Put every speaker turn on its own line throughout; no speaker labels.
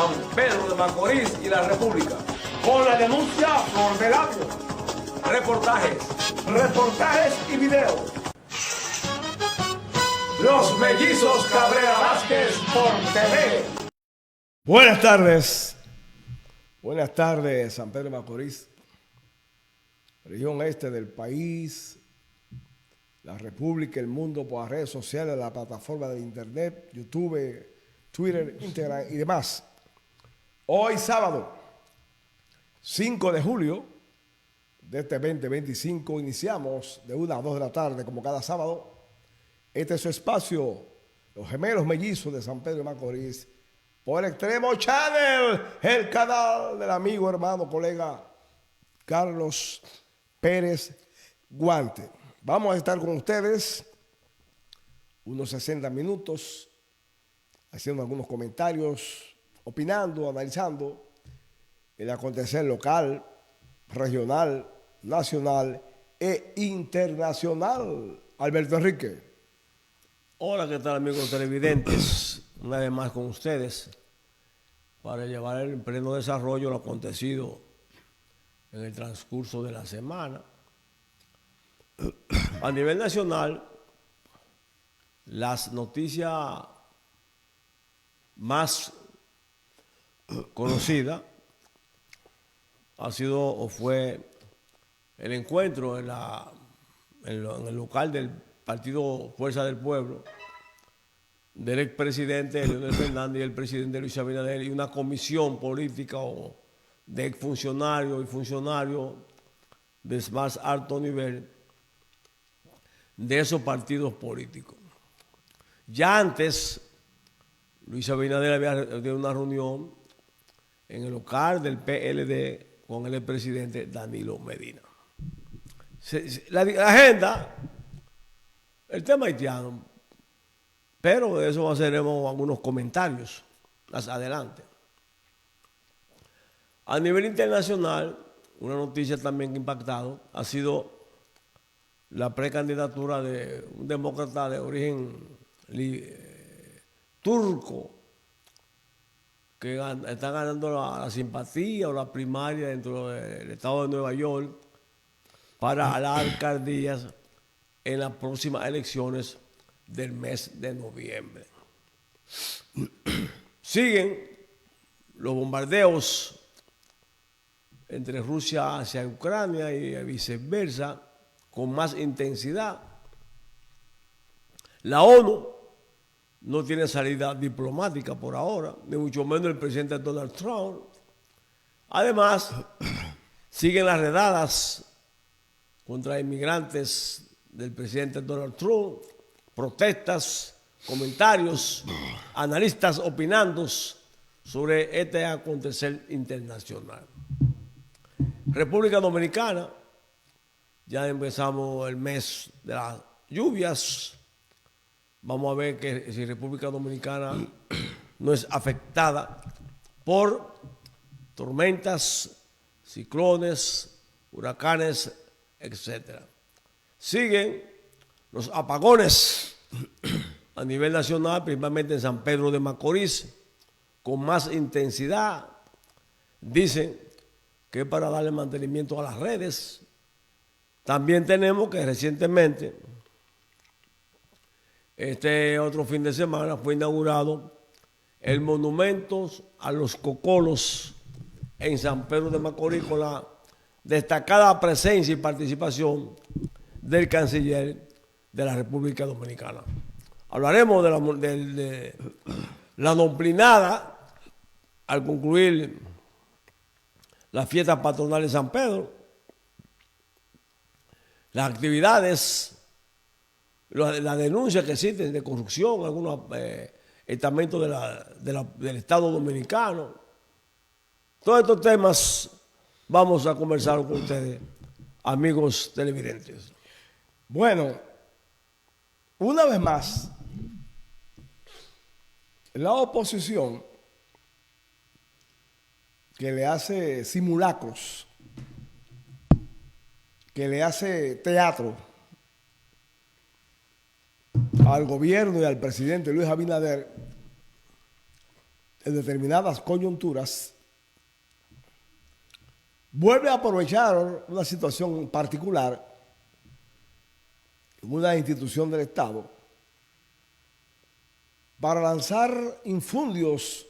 San Pedro de Macorís y la República. Con la denuncia Flor de Labio. Reportajes y videos. Los Mellizos Cabrera Vázquez por TV.
Buenas tardes, San Pedro de Macorís, región este del país, la República, el mundo, por las redes sociales, la plataforma de internet, YouTube, Twitter, Instagram y demás. Hoy sábado, 5 de julio de este 2025, iniciamos de 1 a 2 de la tarde, como cada sábado. Este es su espacio, los gemelos mellizos de San Pedro de Macorís, por Extremo Channel, el canal del amigo, hermano, colega Carlos Pérez Guante. Vamos a estar con ustedes unos 60 minutos, haciendo algunos comentarios, opinando, analizando el acontecer local, regional, nacional e internacional. Alberto Enrique.
Hola, ¿qué tal, amigos televidentes? Una vez más con ustedes para llevar en pleno desarrollo lo acontecido en el transcurso de la semana. A nivel nacional, las noticias más conocidas ha sido o fue el encuentro en el local del Partido Fuerza del Pueblo del expresidente Leonel Fernández y el presidente Luis Abinader y una comisión política de exfuncionarios y funcionarios de más alto nivel de esos partidos políticos. Ya antes, Luis Abinader había tenido una reunión en el local del PLD con el expresidente Danilo Medina. La agenda, el tema haitiano, pero de eso haremos algunos comentarios más adelante. A nivel internacional, una noticia también que ha impactado ha sido la precandidatura de un demócrata de origen turco que está ganando la simpatía o la primaria dentro del estado de Nueva York para las alcaldías en las próximas elecciones del mes de noviembre. Siguen los bombardeos entre Rusia hacia Ucrania y viceversa con más intensidad. La ONU no tiene salida diplomática por ahora, ni mucho menos el presidente Donald Trump. Además, siguen las redadas contra inmigrantes del presidente Donald Trump, protestas, comentarios, analistas opinando sobre este acontecer internacional. República Dominicana, ya empezamos el mes de las lluvias. Vamos a ver que si República Dominicana no es afectada por tormentas, ciclones, huracanes, etc. Siguen los apagones a nivel nacional, principalmente en San Pedro de Macorís, con más intensidad. Dicen que es para darle mantenimiento a las redes. También tenemos que recientemente, este otro fin de semana, fue inaugurado el monumento a los cocolos en San Pedro de Macorís con la destacada presencia y participación del canciller de la República Dominicana. Hablaremos de la nomplinada al concluir la fiesta patronal de San Pedro, las actividades, las denuncias que existen de corrupción en algunos estamentos del Estado Dominicano. Todos estos temas vamos a conversar con ustedes, amigos televidentes.
Bueno, una vez más, la oposición que le hace simulacros, que le hace teatro al gobierno y al presidente Luis Abinader, en determinadas coyunturas, vuelve a aprovechar una situación particular en una institución del Estado para lanzar infundios,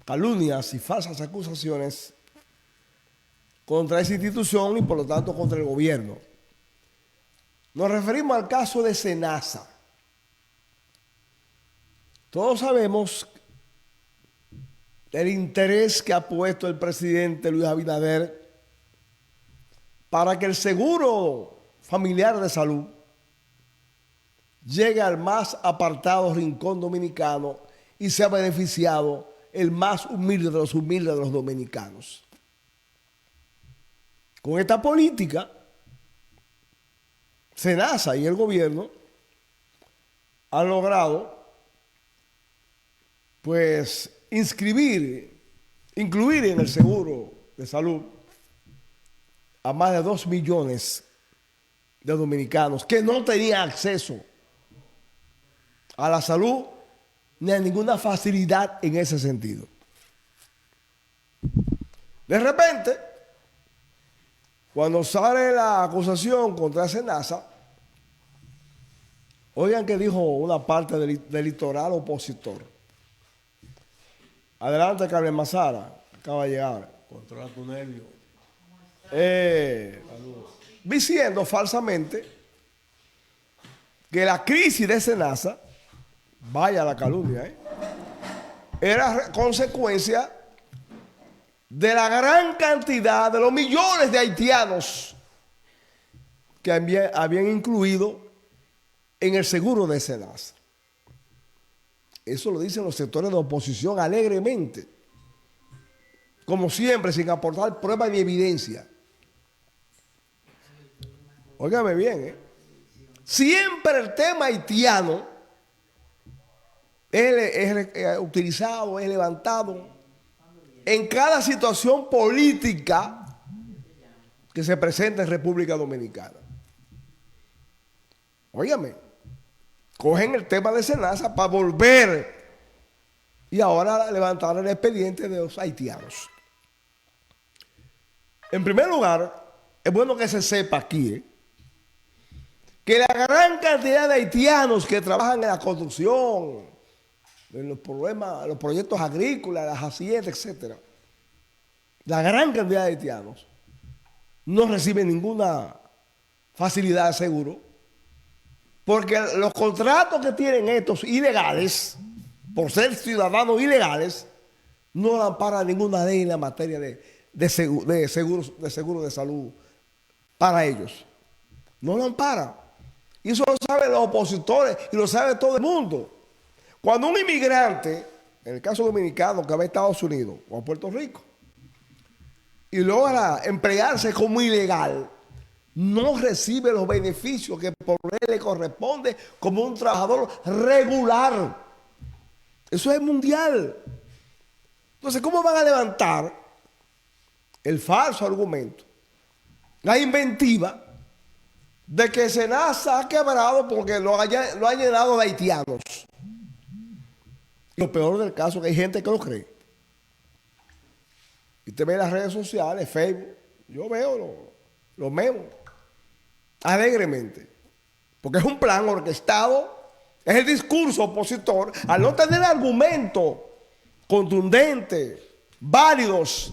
calumnias y falsas acusaciones contra esa institución y por lo tanto contra el gobierno. Nos referimos al caso de SENASA. Todos sabemos el interés que ha puesto el presidente Luis Abinader para que el seguro familiar de salud llegue al más apartado rincón dominicano y sea beneficiado el más humilde de los dominicanos. Con esta política, SENASA y el gobierno han logrado pues incluir en el seguro de salud a más de 2 millones de dominicanos que no tenían acceso a la salud ni a ninguna facilidad en ese sentido. De repente, cuando sale la acusación contra SENASA, oigan que dijo una parte del litoral opositor. Adelante, Carmen Mazara, acaba de llegar.
Controla tu nervio.
Diciendo falsamente que la crisis de SENASA, vaya la calumnia, era consecuencia de la gran cantidad de los millones de haitianos que habían incluido en el seguro de SENASA. Eso lo dicen los sectores de oposición alegremente, como siempre, sin aportar pruebas ni evidencia. Óigame bien, siempre el tema haitiano es utilizado, es levantado en cada situación política que se presenta en República Dominicana. Óigame. Cogen el tema de SENASA para volver y ahora levantar el expediente de los haitianos. En primer lugar, es bueno que se sepa aquí que la gran cantidad de haitianos que trabajan en la construcción, en los proyectos agrícolas, las haciendas, etc., la gran cantidad de haitianos no reciben ninguna facilidad de seguro, porque los contratos que tienen estos ilegales, por ser ciudadanos ilegales, no ampara ninguna ley en la materia de seguro de salud para ellos. No lo ampara. Y eso lo saben los opositores y lo sabe todo el mundo. Cuando un inmigrante, en el caso dominicano, que va a Estados Unidos o a Puerto Rico, y logra emplearse como ilegal, no recibe los beneficios que por ley le corresponde como un trabajador regular. Eso es mundial. Entonces, ¿cómo van a levantar el falso argumento, la inventiva de que SENASA ha quebrado porque lo ha llenado de haitianos? Y lo peor del caso es que hay gente que lo cree. Y usted ve las redes sociales, Facebook, yo veo los memes alegremente, porque es un plan orquestado, es el discurso opositor, al no tener argumentos contundentes, válidos,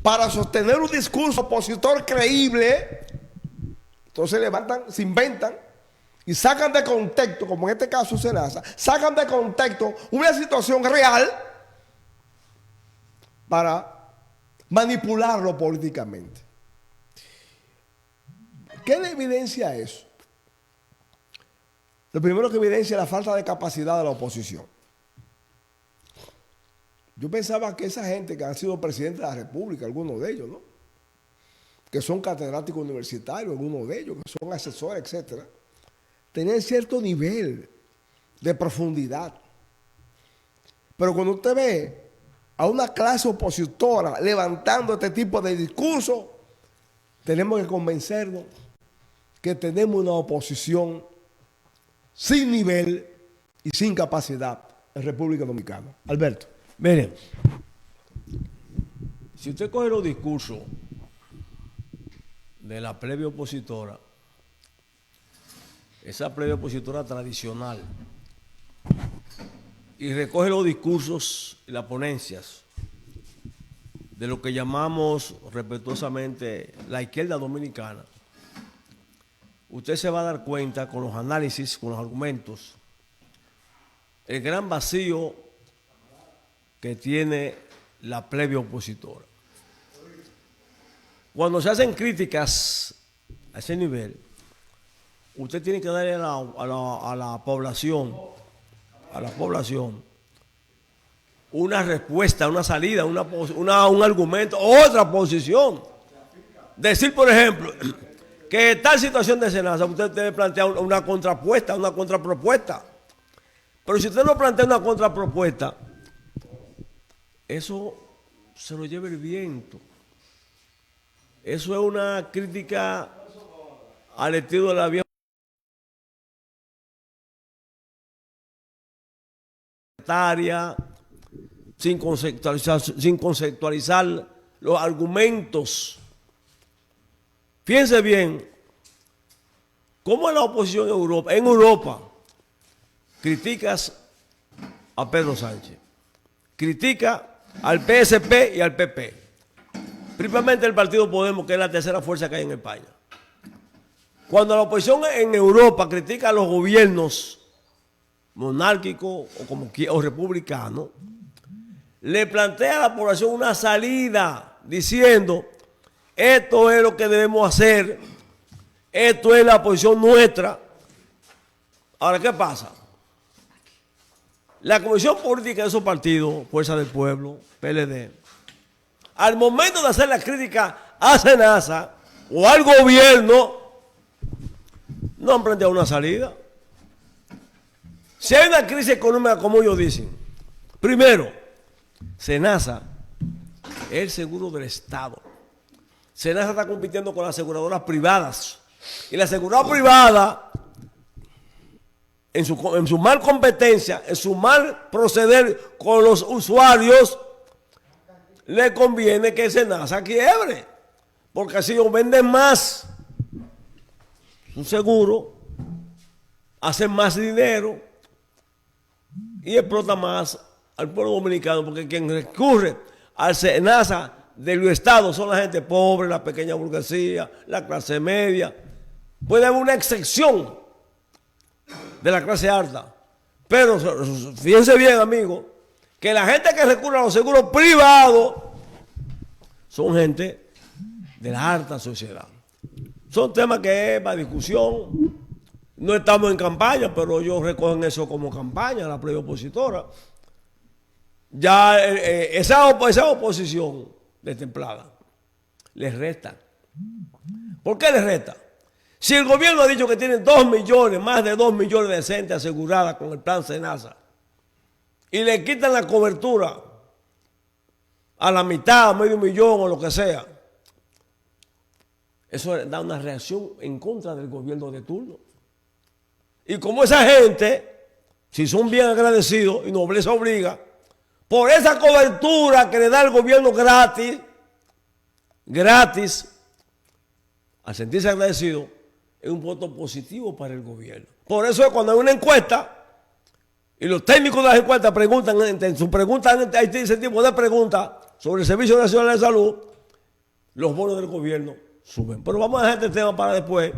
para sostener un discurso opositor creíble. Entonces levantan, se inventan y sacan de contexto, como en este caso SENASA, sacan de contexto una situación real para manipularlo políticamente. ¿Qué le evidencia eso? Lo primero que evidencia es la falta de capacidad de la oposición. Yo pensaba que esa gente que han sido presidentes de la República, algunos de ellos, ¿no?, que son catedráticos universitarios, algunos de ellos, que son asesores, etcétera, tenían cierto nivel de profundidad. Pero cuando usted ve a una clase opositora levantando este tipo de discursos, tenemos que convencernos que tenemos una oposición sin nivel y sin capacidad en República Dominicana. Alberto.
Miren, si usted coge los discursos de la plebe opositora, esa plebe opositora tradicional, y recoge los discursos y las ponencias de lo que llamamos respetuosamente la izquierda dominicana, usted se va a dar cuenta con los análisis, con los argumentos, el gran vacío que tiene la plebe opositora. Cuando se hacen críticas a ese nivel, usted tiene que darle a la población, una respuesta, una salida, un argumento, otra posición. Decir, por ejemplo, que tal situación de Senasa, usted debe plantear una contrapuesta, una contrapropuesta. Pero si usted no plantea una contrapropuesta, eso se lo lleva el viento. Eso es una crítica al estilo de la vieja sin conceptualizar los argumentos. Fíjense bien, cómo la oposición en Europa criticas a Pedro Sánchez, critica al PSP y al PP, principalmente el Partido Podemos, que es la tercera fuerza que hay en España. Cuando la oposición en Europa critica a los gobiernos monárquicos o republicanos, le plantea a la población una salida diciendo: esto es lo que debemos hacer, esto es la posición nuestra. Ahora, ¿qué pasa? La Comisión Política de esos partidos, Fuerza del Pueblo, PLD, al momento de hacer la crítica a Senasa o al gobierno, no han planteado una salida. Si hay una crisis económica, como ellos dicen, primero, Senasa es el seguro del Estado. Senasa está compitiendo con las aseguradoras privadas. Y la aseguradora privada, en su mal competencia, en su mal proceder con los usuarios, le conviene que Senasa quiebre. Porque así ellos venden más. Un seguro, hacen más dinero y explota más al pueblo dominicano, porque quien recurre al Senasa de los estados son la gente pobre, la pequeña burguesía, la clase media. Puede haber una excepción de la clase alta, pero fíjense bien, amigos, que la gente que recurre a los seguros privados son gente de la alta sociedad. Son temas que es para discusión. No estamos en campaña, pero ellos recogen eso como campaña, la plebe opositora. Ya esa oposición destemplada les resta. ¿Por qué les resta? Si el gobierno ha dicho que tiene 2 millones, más de 2 millones de gente aseguradas con el plan Senasa, y le quitan la cobertura a la mitad, a medio millón o lo que sea, eso da una reacción en contra del gobierno de turno. Y como esa gente, si son bien agradecidos y nobleza obliga, por esa cobertura que le da el gobierno gratis, al sentirse agradecido, es un voto positivo para el gobierno. Por eso es cuando hay una encuesta, y los técnicos de las encuestas preguntan, en su pregunta, hay ese tipo de preguntas sobre el Servicio Nacional de Salud, los bonos del gobierno suben. Pero vamos a dejar este tema para después,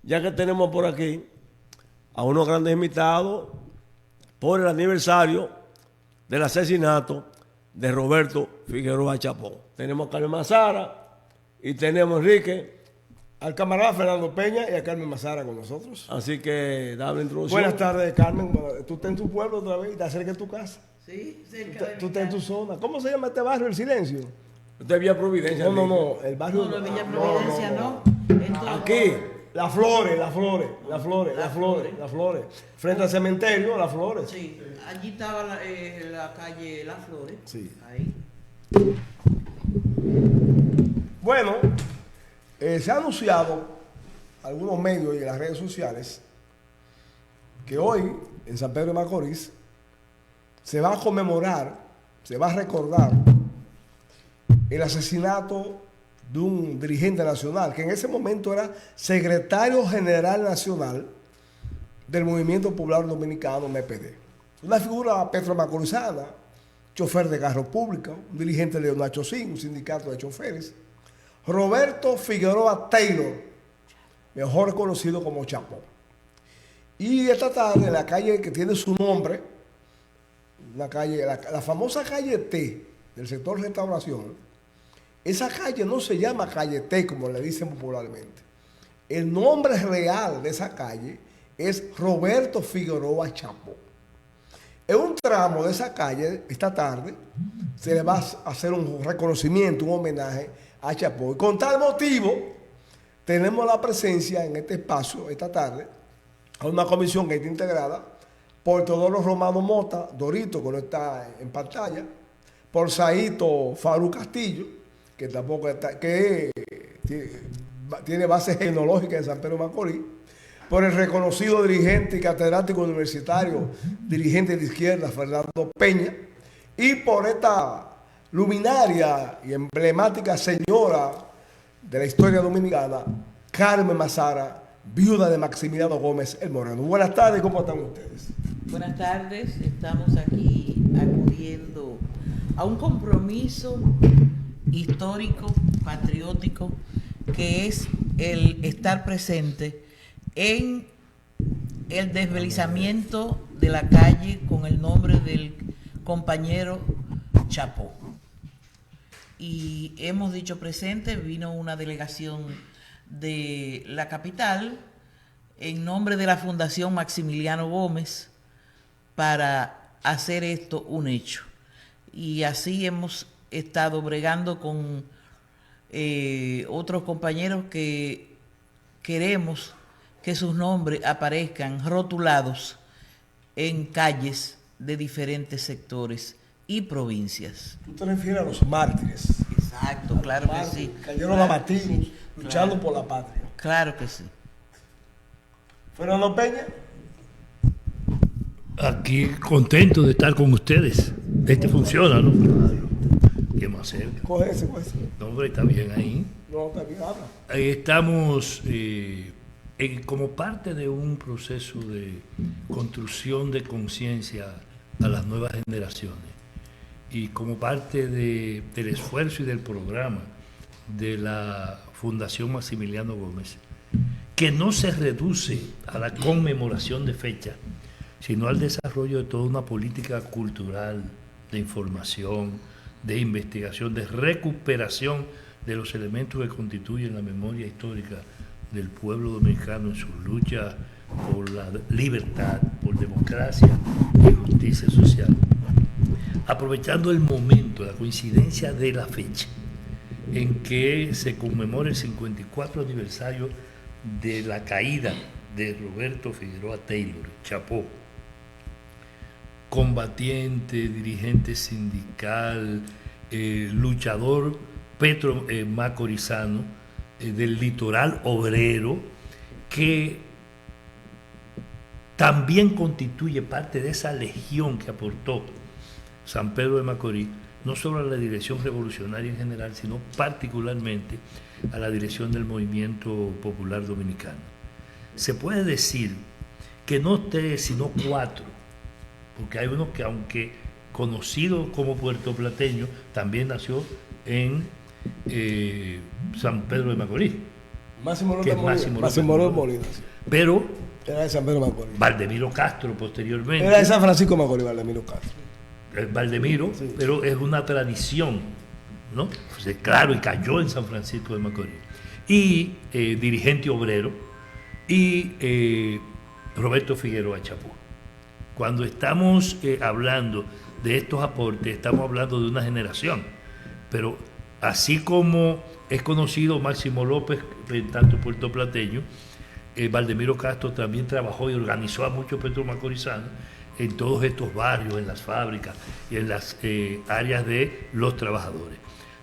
ya que tenemos por aquí a unos grandes invitados por el aniversario del asesinato de Roberto Figueroa Chapón. Tenemos a Carmen Mazara y tenemos a Enrique,
Al camarada Fernando Peña y a Carmen Mazara con nosotros.
así que dame la introducción.
Buenas tardes, Carmen. Tú estás en tu pueblo otra vez y estás cerca de tu casa.
Sí, cerca de
Tú
mi
estás en tu
casa.
zona. ¿Cómo se llama este barrio, El Silencio?
Usted es Villa Providencia.
No, no,
Enrique.
no. El barrio.
No, Villa Providencia no. Entonces,
Aquí.
Las Flores. Frente al cementerio, Las Flores.
Sí, allí estaba la calle Las Flores.
Sí.
Ahí.
Bueno, se ha anunciado algunos medios y en las redes sociales que hoy en San Pedro de Macorís se va a conmemorar, se va a recordar el asesinato de un dirigente nacional, que en ese momento era secretario general nacional del Movimiento Popular Dominicano, MPD. Una figura petromacorizana, chofer de carro público, un dirigente de Nacho Sin, un sindicato de choferes. Roberto Figueroa Taylor, mejor conocido como Chapo. Y esta tarde, en la calle que tiene su nombre, la famosa calle T del sector restauración, esa calle no se llama calle T como le dicen popularmente. El nombre real de esa calle es Roberto Figueroa Chapo. En un tramo de esa calle, esta tarde, se le va a hacer un reconocimiento, un homenaje a Chapo. Y con tal motivo, tenemos la presencia en este espacio, esta tarde, a una comisión que está integrada por Teodoro Romano Mota, Dorito, que no está en pantalla, por Saito Farú Castillo, que tampoco está, que tiene base tecnológica en San Pedro de Macorís, por el reconocido dirigente y catedrático universitario, dirigente de izquierda, Fernando Peña, y por esta luminaria y emblemática señora de la historia dominicana, Carmen Mazara, viuda de Maximiliano Gómez el Moreno. Buenas tardes, ¿cómo están ustedes?
Buenas tardes, estamos aquí acudiendo a un compromiso histórico, patriótico, que es el estar presente en el desvelizamiento de la calle con el nombre del compañero Chapo. Y hemos dicho presente, vino una delegación de la capital en nombre de la Fundación Maximiliano Gómez para hacer esto un hecho. Y así hemos estado bregando con otros compañeros que queremos que sus nombres aparezcan rotulados en calles de diferentes sectores y provincias.
Tú te refieres a los mártires.
Exacto, claro que sí.
Cayeron
Claro
abatidos,
que sí,
luchando
claro.
por la patria.
Claro que sí.
Fernando Peña.
Aquí contento de estar con ustedes. Funciona, ¿no? ¿Qué más hacer?
Coge ese.
No, hombre, está bien ahí.
No, está bien, habla.
Estamos como parte de un proceso de construcción de conciencia a las nuevas generaciones y como parte del esfuerzo y del programa de la Fundación Maximiliano Gómez, que no se reduce a la conmemoración de fecha, sino al desarrollo de toda una política cultural, de información, de investigación, de recuperación de los elementos que constituyen la memoria histórica del pueblo dominicano en sus luchas por la libertad, por democracia y justicia social. Aprovechando el momento, la coincidencia de la fecha en que se conmemora el 54 aniversario de la caída de Roberto Figueroa Taylor, Chapo, combatiente, dirigente sindical, luchador macorizano del litoral obrero, que también constituye parte de esa legión que aportó San Pedro de Macorís, no solo a la dirección revolucionaria en general, sino particularmente a la dirección del movimiento popular dominicano. Se puede decir que no 3, sino 4, porque hay uno que, aunque conocido como puertoplateño, también nació en San Pedro de Macorís.
Máximo
López
Molina.
Pero
Era de San Pedro de Macorís.
Valdemiro Castro posteriormente.
Era de San Francisco de Macorís, Valdemiro Castro.
Valdemiro, sí. Pero es una tradición, ¿no? Pues, claro, y cayó en San Francisco de Macorís. Y dirigente obrero, y Roberto Figueroa Chapo. Cuando estamos hablando de estos aportes, estamos hablando de una generación. Pero así como es conocido Máximo López, tanto puertoplateño, Valdemiro Castro también trabajó y organizó a muchos petromacorizanos en todos estos barrios, en las fábricas y en las áreas de los trabajadores.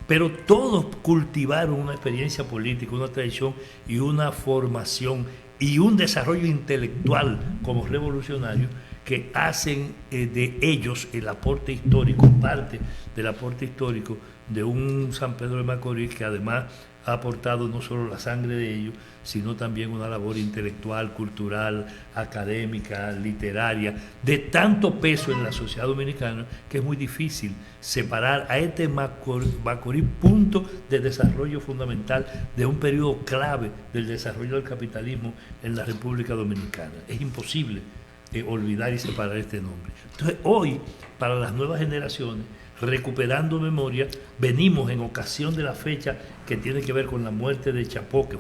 Pero todos cultivaron una experiencia política, una tradición y una formación y un desarrollo intelectual como revolucionarios que hacen de ellos el aporte histórico, parte del aporte histórico de un San Pedro de Macorís que además ha aportado no solo la sangre de ellos, sino también una labor intelectual, cultural, académica, literaria, de tanto peso en la sociedad dominicana que es muy difícil separar a este Macorís punto de desarrollo fundamental de un periodo clave del desarrollo del capitalismo en la República Dominicana. Es imposible olvidar y separar este nombre. Entonces, hoy, para las nuevas generaciones, recuperando memoria, venimos en ocasión de la fecha que tiene que ver con la muerte de Chapó, que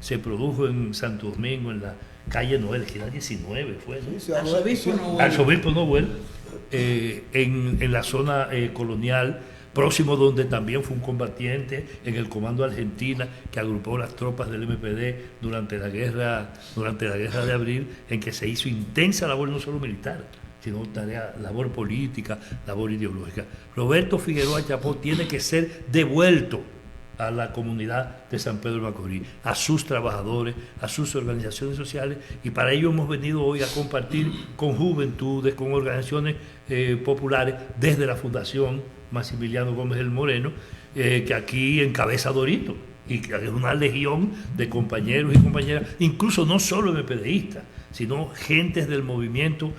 se produjo en Santo Domingo, en la calle Noel, que era 19, fue, ¿no? Arzobispo Noel, en la zona colonial, próximo donde también fue un combatiente en el Comando Argentina que agrupó las tropas del MPD durante la guerra de abril, en que se hizo intensa labor no solo militar, sino labor política, labor ideológica. Roberto Figueroa Chapó tiene que ser devuelto a la comunidad de San Pedro de Macorís, a sus trabajadores, a sus organizaciones sociales, y para ello hemos venido hoy a compartir con juventudes, con organizaciones populares, desde la Fundación Maximiliano Gómez el Moreno, que aquí encabeza Dorito, y que es una legión de compañeros y compañeras, incluso no solo MPDistas, sino gentes del movimiento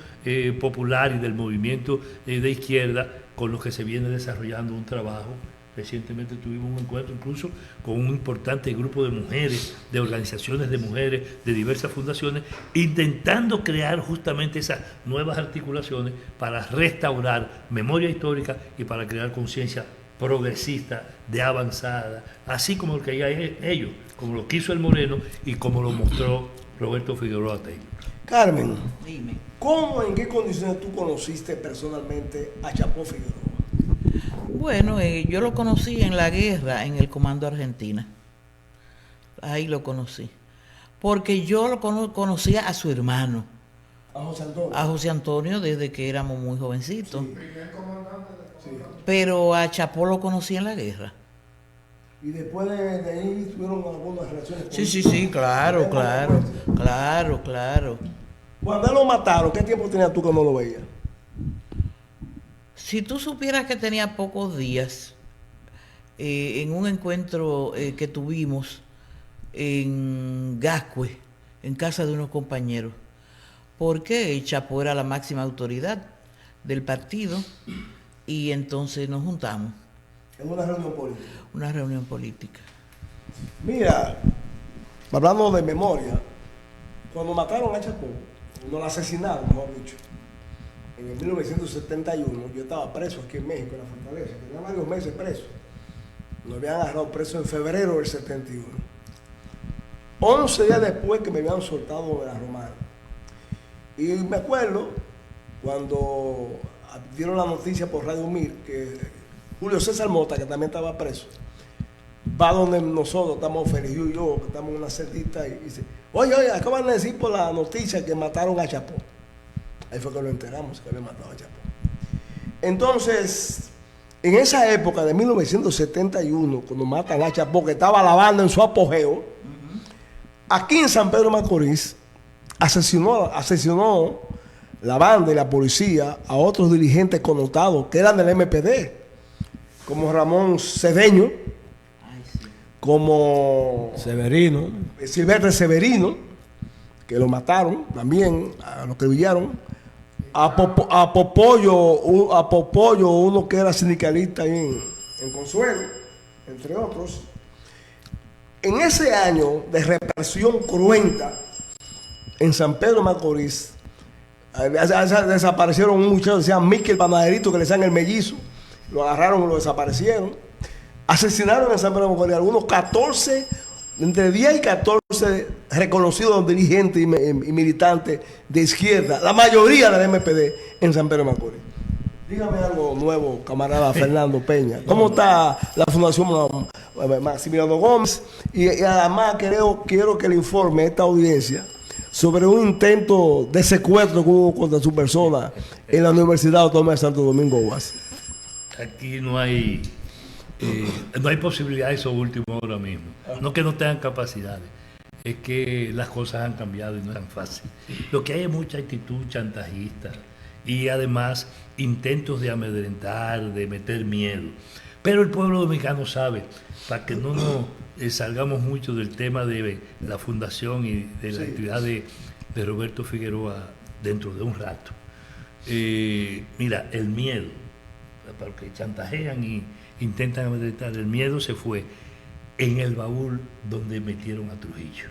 popular y del movimiento de izquierda, con los que se viene desarrollando un trabajo. Recientemente tuvimos un encuentro incluso con un importante grupo de mujeres, de organizaciones de mujeres, de diversas fundaciones, intentando crear justamente esas nuevas articulaciones para restaurar memoria histórica y para crear conciencia progresista, de avanzada, así como lo que hay ellos, como lo quiso el Moreno y como lo mostró Roberto Figueroa Taylor.
Carmen,
Dime.
¿cómo, en qué condiciones tú conociste personalmente a Chapó Figueroa?
Bueno, yo lo conocí en la guerra, en el Comando Argentina. Ahí lo conocí. Porque yo lo conocía a su hermano.
A José Antonio.
A José Antonio desde que éramos muy jovencitos.
Sí.
Pero a Chapó lo conocí en la guerra.
Y después de ahí tuvieron algunas relaciones.
Sí, claro.
Cuando él lo mataron, ¿qué tiempo tenías tú que no lo veías?
Si tú supieras que tenía pocos días, en un encuentro que tuvimos en Gascue, en casa de unos compañeros, porque Chapó era la máxima autoridad del partido y entonces nos juntamos.
En una reunión política.
Una reunión política.
Mira, hablando de memoria, cuando mataron a Chapó, no lo asesinaron, mejor dicho, en el 1971, yo estaba preso aquí en México, en la Fortaleza, tenía varios meses preso. Nos habían agarrado preso en febrero del 71. 11 días después que me habían soltado de la Romana. Y me acuerdo cuando dieron la noticia por Radio Mir que Julio César Mota, que también estaba preso, va donde nosotros estamos, Felicio y yo, que estamos en una cerdita, y dice: oye, acaban de decir por la noticia que mataron a Chapó. Ahí fue que lo enteramos, que había matado a Chapó. Entonces, en esa época de 1971, cuando matan a Chapó, que estaba la banda en su apogeo, aquí en San Pedro de Macorís, asesinó la banda y la policía a otros dirigentes connotados que eran del MPD, como Ramón Cedeño, como
Severino.
Silvestre Severino, que lo mataron también, a los que brillaron, a Popollo, uno que era sindicalista ahí en Consuelo, entre otros. En ese año de represión cruenta en San Pedro de Macorís, desaparecieron un muchacho que se llama Miquel Panaderito, que le decían el mellizo, lo agarraron y lo desaparecieron. Asesinaron en San Pedro de Macorís algunos 14, entre 10 y 14 reconocidos dirigentes y militantes de izquierda, la mayoría del MPD en San Pedro de Macorís. Dígame algo nuevo, camarada Fernando Peña. ¿Cómo está la Fundación Maximiliano Gómez? Y además quiero que le informe a esta audiencia sobre un intento de secuestro que hubo contra su persona en la Universidad Autónoma de Santo Domingo Oeste.
Aquí no hay posibilidad de eso último ahora mismo. No que no tengan capacidades. es que las cosas han cambiado y no es tan fácil. Lo que hay es mucha actitud chantajista y además intentos de amedrentar, de meter miedo. Pero el pueblo dominicano sabe, para que no nos salgamos mucho del tema de la fundación y de la actividad de Roberto Figueroa dentro de un rato. Mira, el miedo, porque chantajean y intentan amedrentar, el miedo se fue en el baúl donde metieron a Trujillo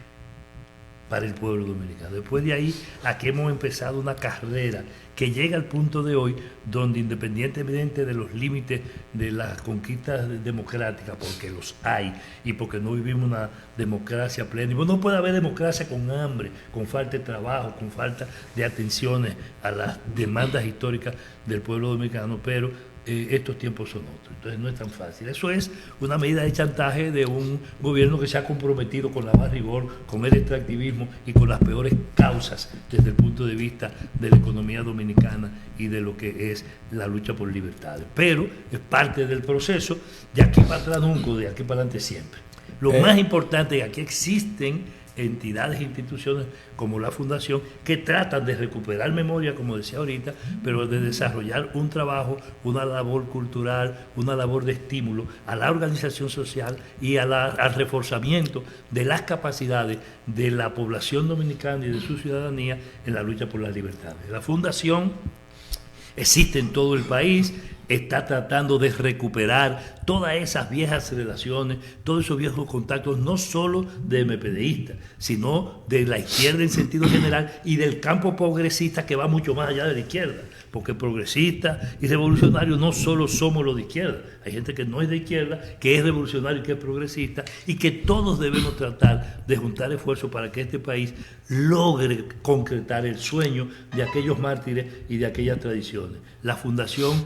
para el pueblo dominicano. Después de ahí, aquí hemos empezado una carrera que llega al punto de hoy donde, independientemente de los límites de las conquistas democráticas, porque los hay y porque no vivimos una democracia plena, y no puede haber democracia con hambre, con falta de trabajo, con falta de atenciones a las demandas históricas del pueblo dominicano, pero estos tiempos son otros, entonces no es tan fácil. Eso es una medida de chantaje de un gobierno que se ha comprometido con la más rigor, con el extractivismo y con las peores causas desde el punto de vista de la economía dominicana y de lo que es la lucha por libertades. Pero es parte del proceso, de aquí para atrás nunca, de aquí para adelante siempre. Lo más importante es que aquí existen entidades e instituciones como la Fundación que tratan de recuperar memoria, como decía ahorita, pero de desarrollar un trabajo, una labor cultural, una labor de estímulo a la organización social y al reforzamiento de las capacidades de la población dominicana y de su ciudadanía en la lucha por las libertades. La Fundación existe en todo el país, está tratando de recuperar todas esas viejas relaciones, todos esos viejos contactos, no solo de MPDistas, sino de la izquierda en sentido general y del campo progresista que va mucho más allá de la izquierda, porque progresistas y revolucionarios no solo somos los de izquierda, hay gente que no es de izquierda, que es revolucionario y que es progresista, y que todos debemos tratar de juntar esfuerzos para que este país logre concretar el sueño de aquellos mártires y de aquellas tradiciones. La Fundación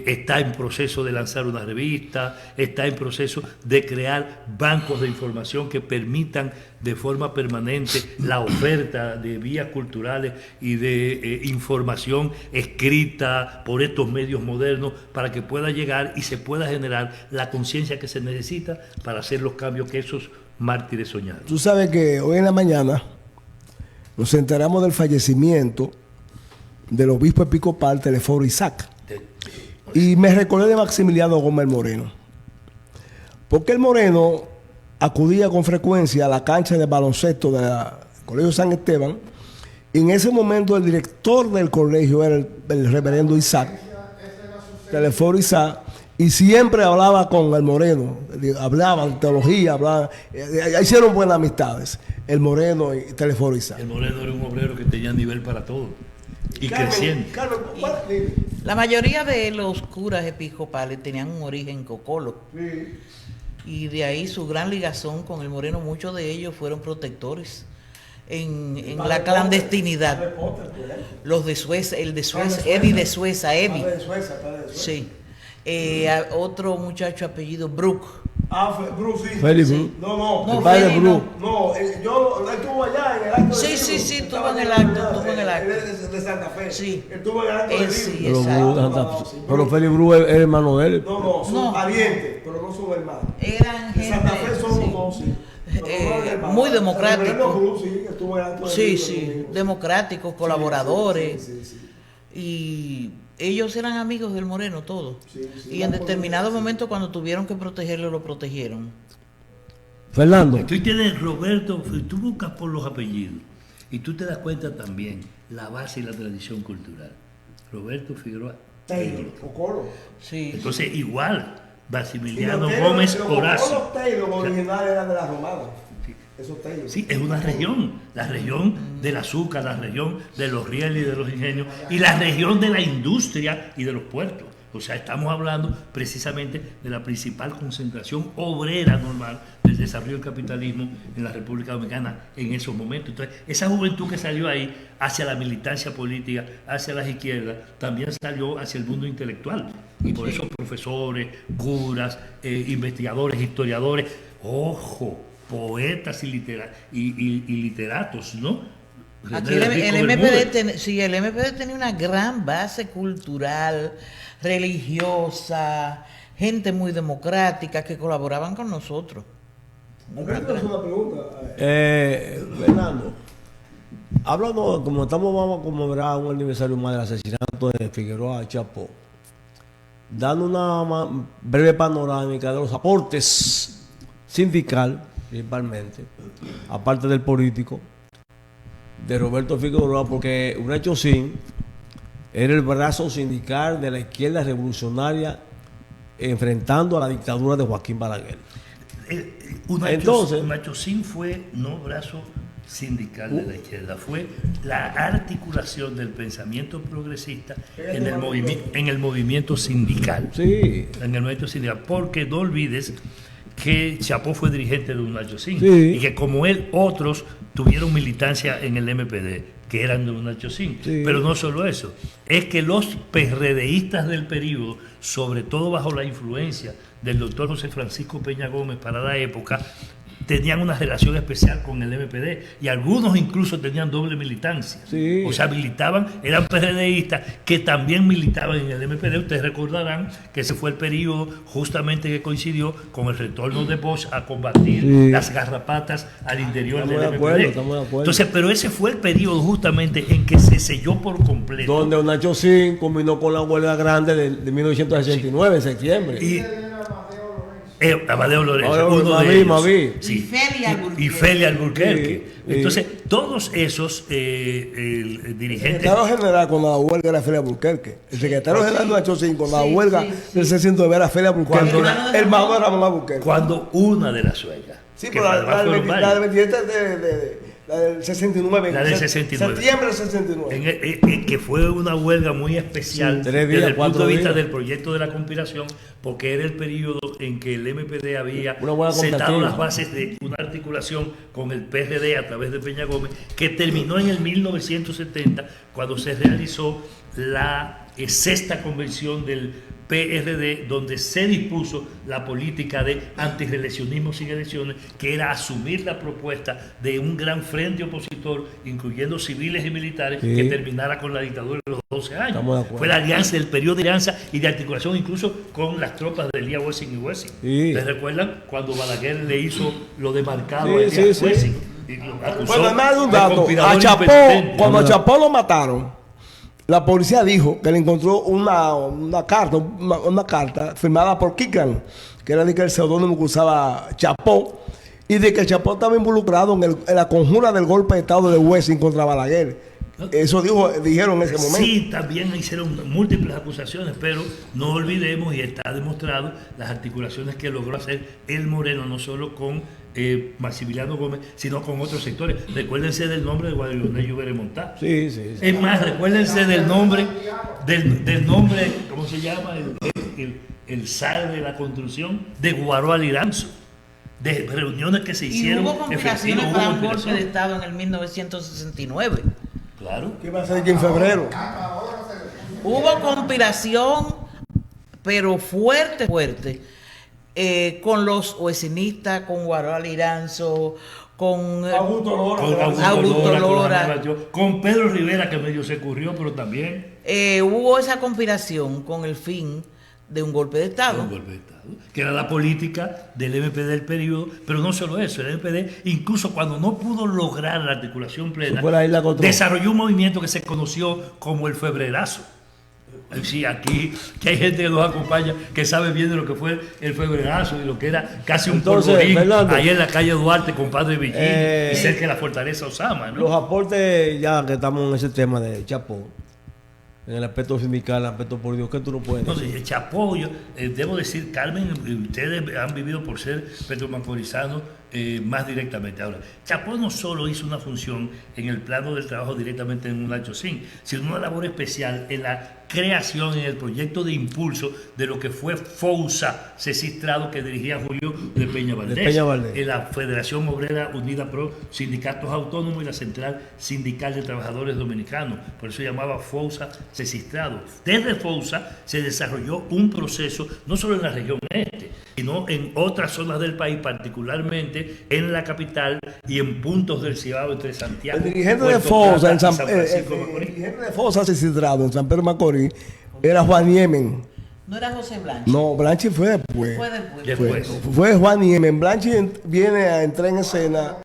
está en proceso de lanzar una revista, está en proceso de crear bancos de información que permitan de forma permanente la oferta de vías culturales y de información escrita por estos medios modernos para que pueda llegar y se pueda generar la conciencia que se necesita para hacer los cambios que esos mártires soñaron.
Tú sabes que hoy en la mañana nos enteramos del fallecimiento del obispo episcopal Telesforo Isaac. Y me recordé de Maximiliano Gómez Moreno. Porque el Moreno acudía con frecuencia a la cancha de baloncesto del Colegio San Esteban. Y en ese momento el director del colegio era el reverendo Isaac, Telesforo Isaac, y siempre hablaba con el Moreno. Hablaban teología, hicieron buenas amistades, el Moreno y Telesforo Isaac.
El Moreno era un obrero que tenía nivel para todo. Y creciendo.
La mayoría de los curas episcopales tenían un origen cocolo.
Sí.
Y de ahí su gran ligazón con el Moreno. Muchos de ellos fueron protectores en la clandestinidad. Los de Sueza, el de Sueza, Eddie de Sueza, Eddie. Sí. Otro muchacho apellido Brook.
Bruce, sí.
Félix
Sí.
Brook.
No,
el padre
Félix
Brook.
No, yo estuvo allá en el acto.
Sí, sí, sí, estuvo en el acto, estuvo en el acto.
De Santa Fe.
Sí.
Estuvo en el acto
Él
de
sí,
Río.
exacto.
Pero Félix Brook es hermano de él.
No, son
No.
parientes, pero no son hermanos.
Eran
De Santa Fe
gente,
son
sí.
los dos, sí. Pero no son hermanos.
Muy democrático.
El reverendo Cruz, sí, estuvo en el acto de
Sí,
Río,
sí,
domingo.
democráticos, colaboradores.
Sí.
Y ellos eran amigos del Moreno, todos.
Sí,
Y en determinado momento, cuando tuvieron que protegerlo, lo protegieron.
Fernando.
Tú tienes Roberto, tú buscas por los apellidos y tú te das cuenta también la base y la tradición cultural. Roberto Figueroa
Taylor, Cocolo.
Sí.
Entonces, igual,
Sí,
Maximiliano
los Taylor,
Gómez
los
Horacio.
Cocolo Taylor originales eran de la Romana. Esos Taylor.
Sí, es una región, la región del azúcar, la región de los rieles y de los ingenios, y la región de la industria y de los puertos. O sea, estamos hablando precisamente de la principal concentración obrera normal del desarrollo del capitalismo en la República Dominicana en esos momentos. Entonces, esa juventud que salió ahí hacia la militancia política, hacia las izquierdas, también salió hacia el mundo intelectual. Y por eso profesores, curas, investigadores, historiadores, ojo, poetas y literatos, ¿no?
Aquí el MPD tenía una gran base cultural, religiosa, gente muy democrática que colaboraban con nosotros.
una pregunta.
Fernando, hablando, como vamos a conmemorar un aniversario más del asesinato de Figueroa Chapó, dando una breve panorámica de los aportes sindical, principalmente, aparte del político, de Roberto Figueroa, porque Unachosín era el brazo sindical de la izquierda revolucionaria enfrentando a la dictadura de Joaquín Balaguer. Entonces,
Unachosín fue no brazo sindical de la izquierda, fue la articulación del pensamiento progresista en el movimiento sindical.
sí,
En el movimiento sindical, porque no olvides que Chapó fue dirigente de Unachosín
Sí.
y que como él otros tuvieron militancia en el MPD que eran de Unachosín.
Sí.
Pero no solo eso, es que los PRDistas del periodo, sobre todo bajo la influencia del doctor José Francisco Peña Gómez para la época, tenían una relación especial con el MPD y algunos incluso tenían doble militancia.
Sí.
O sea, militaban, eran PRDistas que también militaban en el MPD. Ustedes recordarán que ese fue el periodo justamente que coincidió con el retorno de Bosch a combatir
Sí.
las garrapatas al interior
Estamos
del
de
MPD.
acuerdo, estamos de acuerdo.
Entonces, pero ese fue el periodo justamente en que se selló por completo.
donde Unachosín combinó con la huelga grande de 1969, en septiembre.
Y Amadeo Lorenzo,
Amadeo,
uno de
Maví,
ellos.
Maví.
Sí.
Y Feli Alburquerque.
Y Feli Alburquerque.
Sí, sí.
Entonces, todos esos dirigentes.
El secretario general con la huelga era Félix Alburquerque. El secretario general de Unachosín con la
Sí,
huelga
sí,
del 609 era Félix Alburquerque.
Cuando
El hermano de Ramón Alburquerque.
Cuando una de las huelgas.
Sí,
que
pero
además fueron
la
varias,
del 27 la del 69.
La del 69.
Septiembre del 69.
que fue una huelga muy especial
Sí, 3 días,
desde el punto
4
de vista
días.
del proyecto de la conspiración, porque era el periodo en que el MPD había
Una huelga
sentado
constativa.
las bases de una articulación con el PRD a través de Peña Gómez, que terminó en el 1970, cuando se realizó la sexta convención del PRD, donde se dispuso la política de antirreeleccionismo sin elecciones, que era asumir la propuesta de un gran frente opositor, incluyendo civiles y militares,
Sí.
que terminara con la dictadura de los 12 años.
Estamos de acuerdo.
Fue la alianza, el periodo de alianza y de articulación incluso con las tropas de Elías Wessing y Wessing.
Sí.
¿Les recuerdan cuando Balaguer le hizo lo demarcado
Sí,
a Elías
sí.
Wessing? Y lo acusó
Bueno, además de un
de
dato,
conspirador
a Chapó,
impenitente.
cuando a Chapó lo mataron, la policía dijo que le encontró una carta firmada por Kikan, que era el seudónimo que usaba Chapó, y de que Chapó estaba involucrado en la conjura del golpe de Estado de Wessing contra Balaguer. Eso dijeron en ese momento.
Sí, también hicieron múltiples acusaciones, pero no olvidemos, y está demostrado, las articulaciones que logró hacer el Moreno, no solo con Maximiliano Gómez, sino con otros sectores. Recuérdense del nombre de Guadalupe Lluvere Montá.
Sí, sí, sí.
Es más, recuérdense del nombre, del nombre, ¿cómo se llama? El zar de la construcción de Guaró Aliranzo. De reuniones que se
Y
hicieron.
hubo conspiraciones
efectivo, hubo
para un golpe
conspiración.
de Estado en el 1969.
Claro.
¿Qué va a ser aquí en febrero?
Hubo conspiración, pero fuerte, con los huesinistas, con Guaral Iranzo, con
Augusto Lora.
Con
Augusto
Lora, con
Lora.
Aníbal Yo, con Pedro Rivera, que medio se ocurrió, pero también
hubo esa conspiración con el fin de un golpe de Estado.
un golpe de Estado, que era la política del MPD del periodo, pero no solo eso, el MPD, incluso cuando no pudo lograr la articulación plena,
Se fue a la isla contra-
desarrolló un movimiento que se conoció como el febrerazo. Sí, aquí que hay gente que nos acompaña que sabe bien de lo que fue el febrerazo y lo que era casi un
Entonces,
polvorín
Fernando,
ahí en la calle Duarte con Padre Villín y cerca de la Fortaleza Osama, ¿no?
Los aportes, ya que estamos en ese tema de Chapó, en el aspecto sindical, en el aspecto político, ¿qué tú no puedes decir?
Entonces, Chapó, yo, debo decir, Carmen, ustedes han vivido por ser petromacorizanos más directamente. Ahora, Chapó no solo hizo una función en el plano del trabajo directamente en Unachosín, sino una labor especial en la creación, en el proyecto de impulso de lo que fue FOUSA, Cecistrado, que dirigía Julio de Peña Valdés,
Peña Valdés.
en la Federación Obrera Unida Pro Sindicatos Autónomos y la Central Sindical de Trabajadores Dominicanos, por eso se llamaba FOUSA Cecistrado. Desde FOUSA se desarrolló un proceso, no solo en la región este, sino en otras zonas del país, particularmente en la capital y en puntos del Cibao entre Santiago
El dirigente de
Puerto
Fosa,
Plata
en
y
San,
Francisco de
el
Macorís.
dirigente de Fosa Cecistrado en San Pedro Macorís era Juan Niemen.
¿No era José Blanchi?
No, Blanchi fue después.
Fue después.
Después.
Fue Juan Niemen. Blanchi viene a entrar en escena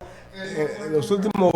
en los últimos...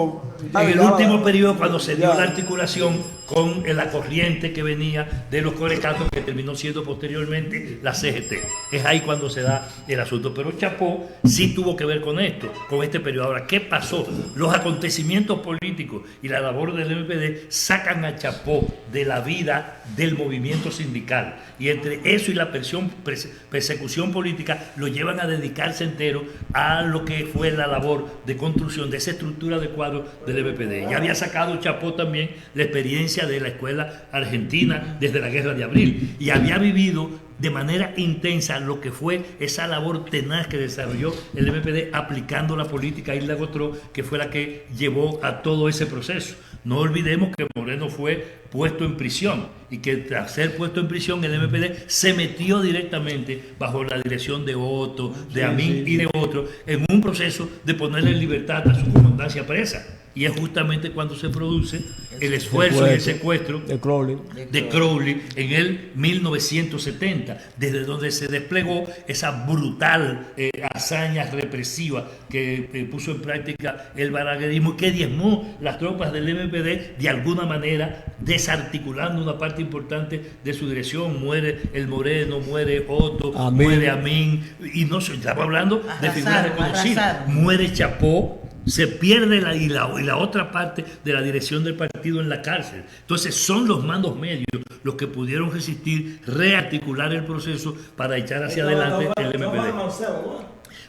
En el último periodo, cuando se dio la articulación con la corriente que venía de los corecatos, que terminó siendo posteriormente la CGT. Es ahí cuando se da el asunto. Pero Chapó sí tuvo que ver con esto, con este periodo. Ahora, ¿qué pasó? Los acontecimientos políticos y la labor del MPD sacan a Chapó de la vida del movimiento sindical. Y entre eso y la persecución política lo llevan a dedicarse entero a lo que fue la labor de construcción de esa estructura de cuadro del MPD. Ya había sacado Chapó también la experiencia de la escuela argentina desde la Guerra de Abril y había vivido de manera intensa lo que fue esa labor tenaz que desarrolló el MPD aplicando la política Isla Gotró, que fue la que llevó a todo ese proceso. No olvidemos que Moreno fue puesto en prisión y que tras ser puesto en prisión el MPD se metió directamente bajo la dirección de Otto, de Amin y de otros en un proceso de ponerle en libertad a su comandancia presa. Y es justamente cuando se produce el esfuerzo y el secuestro
de Crowley
en el 1970, desde donde se desplegó esa brutal hazaña represiva que puso en práctica el balaguerismo, que diezmó las tropas del MPD de alguna manera, desarticulando una parte importante de su dirección. Muere el Moreno, muere Otto, muere Amin, y no se estaba hablando de figuras reconocidas. Muere Chapó. Se pierde la otra parte de la dirección del partido en la cárcel. Entonces son los mandos medios los que pudieron resistir, rearticular el proceso para echar hacia adelante el MPD.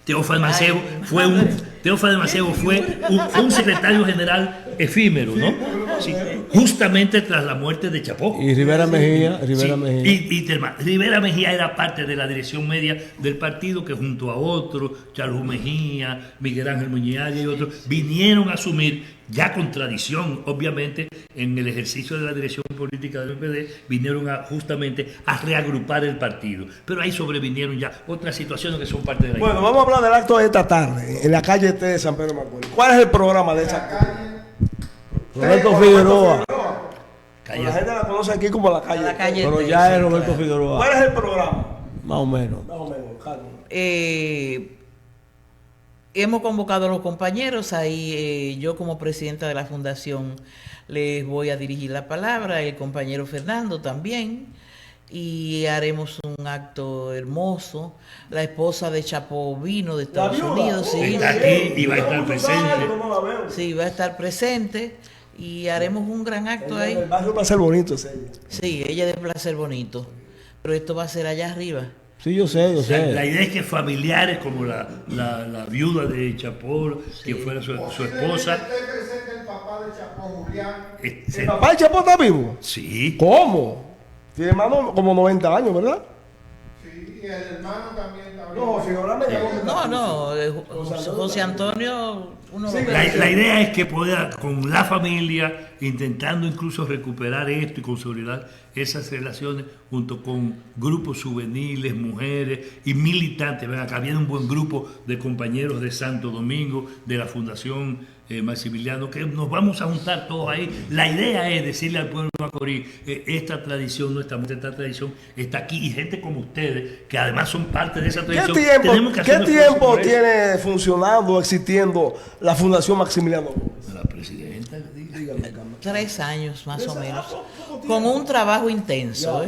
Teófilo Macebo fue un secretario general efímero, ¿no? Sí, justamente tras la muerte de Chapó.
Y Rivera Mejía.
Rivera Mejía era parte de la dirección media del partido, que junto a otros, Charles Mejía, Miguel Ángel Muñiz y otros, vinieron a asumir, ya con tradición, obviamente, en el ejercicio de la dirección política del MPD, vinieron justamente a reagrupar el partido. Pero ahí sobrevinieron ya otras situaciones que son parte de la
Bueno, vamos a hablar del acto de esta tarde, en la calle T de San Pedro de Macorís. ¿Cuál es el programa de esa calle?
Roberto Figueroa.
La gente la conoce aquí como la calle T.
Pero ya es Roberto Figueroa.
¿Cuál es el programa?
Más o menos.
Carlos.
Hemos convocado a los compañeros, ahí yo como presidenta de la fundación les voy a dirigir la palabra, el compañero Fernando también, y haremos un acto hermoso. La esposa de Chapó vino de Estados Unidos, sí,
está aquí y va a estar presente.
Sí, va a estar presente y haremos un gran acto ahí.
El barrio va a ser bonito, es ella.
Sí, ella es de Placer Bonito, pero esto va a ser allá arriba.
Sí, yo sé.
La idea es que familiares como la viuda de Chapó, que fuera su esposa.
Esté presente el papá de Chapó, Julián.
¿El papá de Chapó está vivo?
Sí.
¿Cómo? Tiene hermano como 90 años, ¿verdad?
Sí, y el hermano también está
No, Figueroa me llamó.
No, José Antonio, uno lo ve.
La idea es que pueda, con la familia, intentando incluso recuperar esto y consolidar esas relaciones junto con grupos juveniles, mujeres y militantes. Ven acá, viene un buen grupo de compañeros de Santo Domingo, de la Fundación Maximiliano, que nos vamos a juntar todos ahí. La idea es decirle al pueblo de Macorís, esta tradición, esta tradición está aquí, y gente como ustedes, que además son parte de esa tradición.
¿Qué tiempo tiene funcionando, existiendo la Fundación Maximiliano Gómez?
La presidenta,
Dígame.
3 años más o menos, con un trabajo intenso,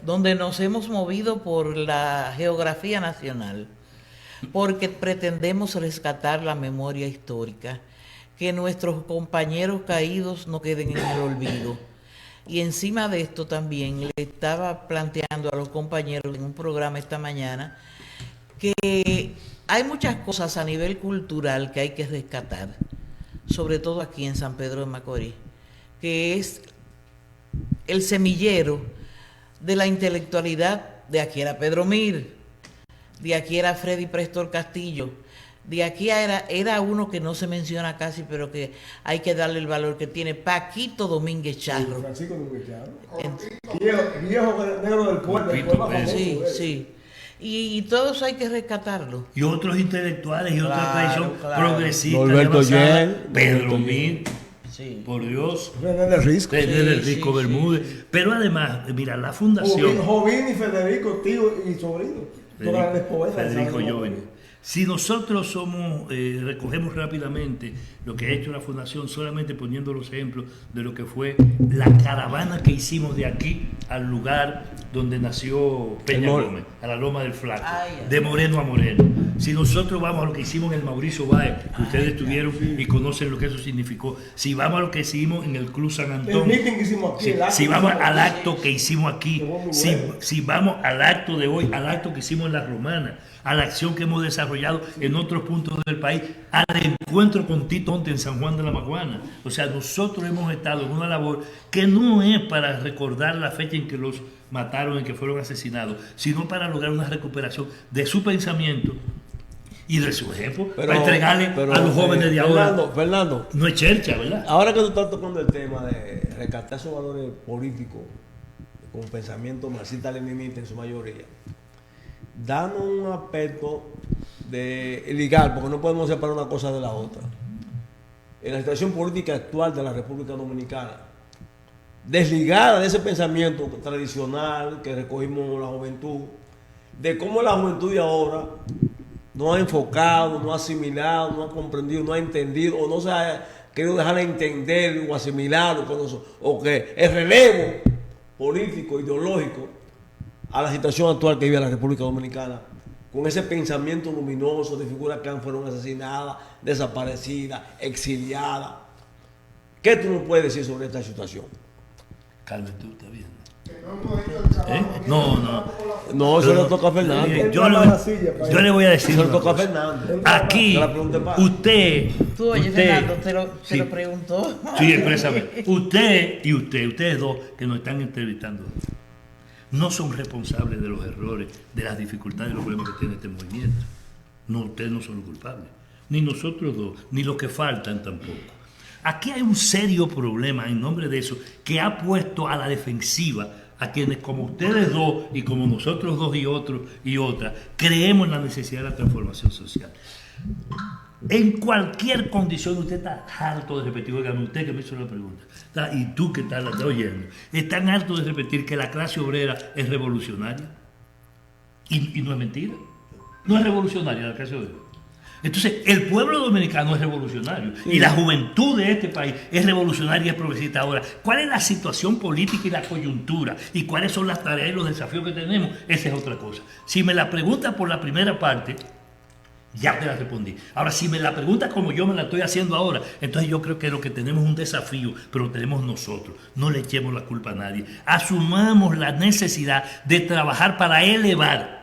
donde nos hemos movido por la geografía nacional, porque pretendemos rescatar la memoria histórica, que nuestros compañeros caídos no queden en el olvido. Y encima de esto también le estaba planteando a los compañeros en un programa esta mañana que hay muchas cosas a nivel cultural que hay que rescatar, sobre todo aquí en San Pedro de Macorís, que es el semillero de la intelectualidad. De aquí era Pedro Mir, de aquí era Freddy Prestor Castillo, de aquí era uno que no se menciona casi, pero que hay que darle el valor que tiene, Paquito Domínguez Charro.
Francisco Domínguez Charro. Viejo negro del pueblo.
Sí. Y todo eso hay que rescatarlo.
Y otros intelectuales y otra tradición progresista.
Norberto Yen,
Pedro Mir.
Sí.
Por Dios.
René del Risco.
René del
Sí,
Risco
sí,
Bermúdez. Pero además, mira, la fundación.
Jovín y Federico, tío y sobrino. Dos grandes poetas.
Federico
¿sabes?
Joven. Si nosotros recogemos rápidamente lo que ha hecho la Fundación, solamente poniendo los ejemplos de lo que fue la caravana que hicimos de aquí al lugar donde nació Peña Gómez, a la Loma del Flaco, de Moreno a Moreno. Si nosotros vamos a lo que hicimos en el Mauricio Báez, que ustedes estuvieron y conocen lo que eso significó, si vamos a lo que hicimos en el Club San Antonio,
El meeting que hicimos aquí,
si vamos al acto que hicimos aquí, si vamos al acto de hoy, al acto que hicimos en La Romana, a la acción que hemos desarrollado en otros puntos del país, al encuentro con Tito Monte en San Juan de la Maguana. O sea, nosotros hemos estado en una labor que no es para recordar la fecha en que los mataron, en que fueron asesinados, sino para lograr una recuperación de su pensamiento y de su ejemplo, para entregarle a los jóvenes de ahora.
Fernando,
No es chercha, ¿verdad?
ahora que tú estás tocando el tema de rescatar esos valores políticos con pensamiento marxista-leninista en su mayoría, danos un aspecto de ligar, porque no podemos separar una cosa de la otra. En la situación política actual de la República Dominicana, desligada de ese pensamiento tradicional que recogimos la juventud, de cómo la juventud de ahora no ha enfocado, no ha asimilado, no ha comprendido, no ha entendido, o no se ha querido dejar de entender o asimilar, o que el relevo político, ideológico, a la situación actual que vive la República Dominicana, con ese pensamiento luminoso de figuras que fueron asesinadas, desaparecidas, exiliadas. ¿Qué tú nos puedes decir sobre esta situación?
Carmen, tú estás viendo.
Que no hemos hecho el trabajo.
No, eso le toca a Fernando.
Yo le voy a decir
Eso le
una
toca a
cosa.
Fernando.
Aquí,
Yo la pregunté para-
usted,
Tú, oye, Fernando, te lo
sí.
preguntó.
Sí, expresamente. Ustedes dos que nos están entrevistando, no son responsables de los errores, de las dificultades, de los problemas que tiene este movimiento. No, ustedes no son los culpables. Ni nosotros dos, ni los que faltan tampoco. Aquí hay un serio problema en nombre de eso que ha puesto a la defensiva a quienes como ustedes dos y como nosotros dos y otros y otras creemos en la necesidad de la transformación social. En cualquier condición usted está harto de repetir, oigan, usted que me hizo la pregunta, y tú que estás oyendo, están hartos de repetir que la clase obrera es revolucionaria. Y no es mentira. No es revolucionaria la clase obrera. Entonces, el pueblo dominicano es revolucionario y la juventud de este país es revolucionaria y es progresista. Ahora, ¿cuál es la situación política y la coyuntura? ¿Y cuáles son las tareas y los desafíos que tenemos? Esa es otra cosa. Si me la pregunta por la primera parte, ya te la respondí. Ahora, si me la preguntas como yo me la estoy haciendo ahora, entonces yo creo que lo que tenemos es un desafío, pero lo tenemos nosotros. No le echemos la culpa a nadie. Asumamos la necesidad de trabajar para elevar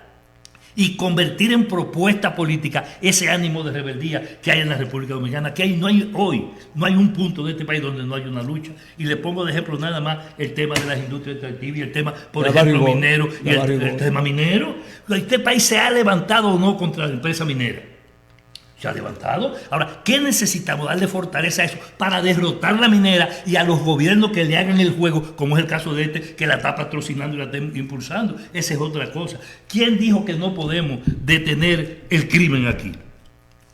y convertir en propuesta política ese ánimo de rebeldía que hay en la República Dominicana, que hoy no hay un punto de este país donde no hay una lucha. Y le pongo de ejemplo nada más el tema de las industrias extractivas y el tema, por ejemplo, minero, y el tema minero. Este país se ha levantado o no contra la empresa minera. Se ha levantado. Ahora, ¿qué necesitamos? Darle fortaleza a eso para derrotar la minera y a los gobiernos que le hagan el juego, como es el caso de este, que la está patrocinando y la está impulsando. Esa es otra cosa. ¿Quién dijo que no podemos detener el crimen aquí?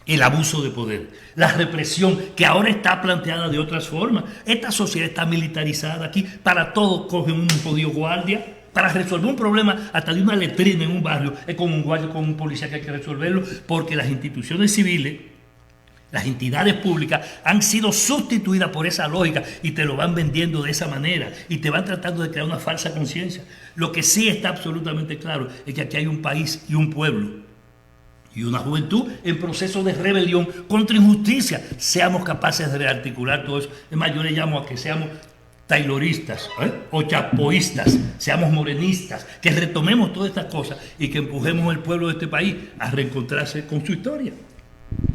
El abuso de poder, la represión que ahora está planteada de otras formas. Esta sociedad está militarizada aquí. Para todo cogen un jodido guardia. Para resolver un problema hasta de una letrina en un barrio es con un guardia, con un policía que hay que resolverlo, porque las instituciones civiles, las entidades públicas han sido sustituidas por esa lógica y te lo van vendiendo de esa manera y te van tratando de crear una falsa conciencia. Lo que sí está absolutamente claro es que aquí hay un país y un pueblo y una juventud en proceso de rebelión contra injusticia. Seamos capaces de rearticular todo eso. Es más, yo le llamo a que seamos tayloristas o chapoístas, seamos morenistas, que retomemos todas estas cosas y que empujemos al pueblo de este país a reencontrarse con su historia.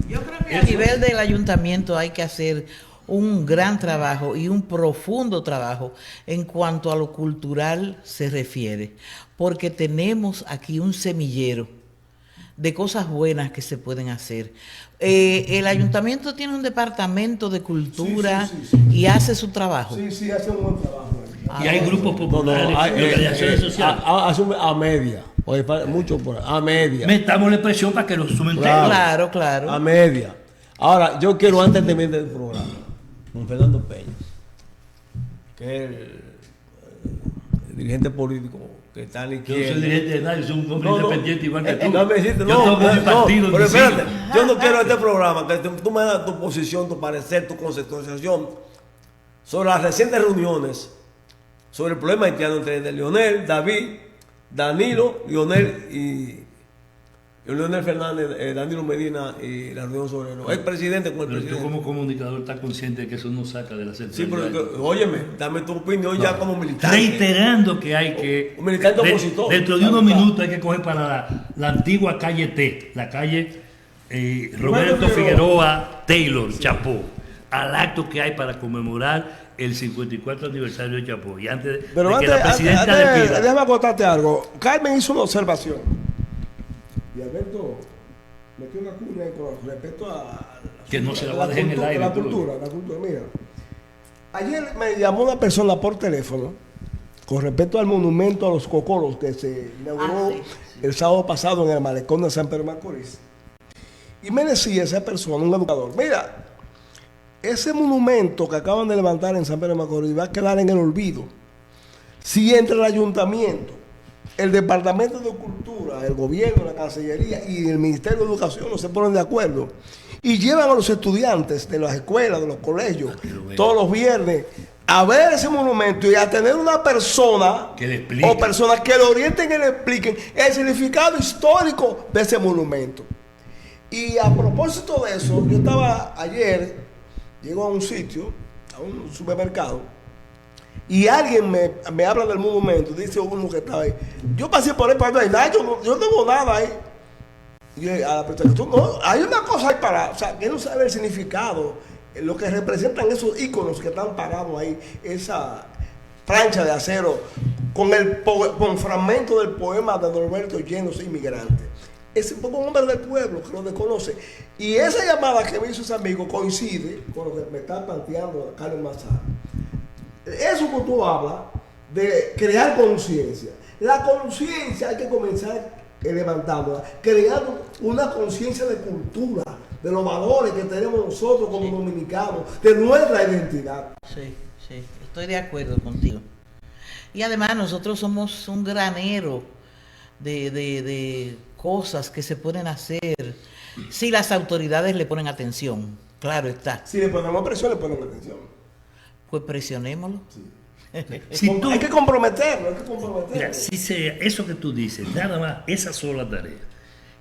Yo creo que a nivel del ayuntamiento hay que hacer un gran trabajo y un profundo trabajo en cuanto a lo cultural se refiere, porque tenemos aquí un semillero de cosas buenas que se pueden hacer. El ayuntamiento tiene un departamento de cultura y hace su trabajo.
Sí, hace un buen trabajo.
Y hay grupos populares, organizaciones sociales.
A media. Mucho a media.
Metámosle presión para que lo sumen.
Claro.
A media. Ahora, yo quiero antes de terminar el programa, con Fernando Peña, que es el dirigente político que está a la
Yo
izquierda.
no soy dirigente de nadie, soy un hombre
No, no.
independiente igual que tú.
No me dijiste,
Yo
no,
tengo mi partido,
pero
mi
espérate,
sigla.
yo no quiero este programa, que tú me das tu posición, tu parecer, tu conceptualización sobre las recientes reuniones, sobre el problema haitiano entre Leonel, David, Danilo, Leonel y Leonel Fernández, Danilo Medina y la reunión sobre los expresidentes con el
Pero tú
presidente.
como comunicador estás consciente de que eso no saca de la
Sí,
centralidad.
pero óyeme, dame tu opinión ya como militante.
Reiterando que hay que...
Un militante opositor.
Dentro de unos minutos hay que coger para la antigua calle T, la calle Roberto Figueroa Taylor, Chapó, al acto que hay para conmemorar el 54 aniversario de Chapó. Y antes de
Pero
que
antes,
la presidenta
antes,
le pida...
déjame contarte algo. Carmen hizo una observación. Y Alberto metió una cuña ahí con respecto a...
Que no se la va a dejar en el aire,
La
tú.
cultura. Mira, ayer me llamó una persona por teléfono con respecto al monumento a los cocoros que se inauguró
sí.
el sábado pasado en el malecón de San Pedro Macorís. Y me decía esa persona, un educador, mira, ese monumento que acaban de levantar en San Pedro Macorís va a quedar en el olvido si entre el ayuntamiento, el Departamento de Cultura, el gobierno, la Cancillería y el Ministerio de Educación no se ponen de acuerdo y llevan a los estudiantes de las escuelas, de los colegios, todos los viernes a ver ese monumento y a tener una persona
Que le explique.
o personas que le orienten y le expliquen el significado histórico de ese monumento. Y a propósito de eso, yo estaba ayer, llego a un sitio, a un supermercado, y alguien me habla del monumento, dice uno que estaba ahí. Yo pasé por ahí, pero no hay nada, yo no tengo nada ahí. Y yo, a la persona, tú no, hay una cosa ahí para, o sea, que no sabe el significado, lo que representan esos íconos que están parados ahí, esa plancha de acero, con fragmento del poema de Norberto Llenos Inmigrantes. Es un poco un hombre del pueblo que lo desconoce. Y esa llamada que me hizo ese amigo coincide con lo que me está planteando Carlos Mazar. Eso que tú hablas de crear conciencia. La conciencia hay que comenzar levantándola, creando una conciencia de cultura, de los valores que tenemos nosotros como dominicanos, de nuestra identidad.
Sí, sí, estoy de acuerdo contigo. Y además nosotros somos un granero de cosas que se pueden hacer si las autoridades le ponen atención. Claro está.
Si le ponemos presión, le ponemos atención.
Pues presionémoslo.
Si tú-
Hay que comprometerlo,
Mira, si eso que tú dices, nada más, esa sola tarea,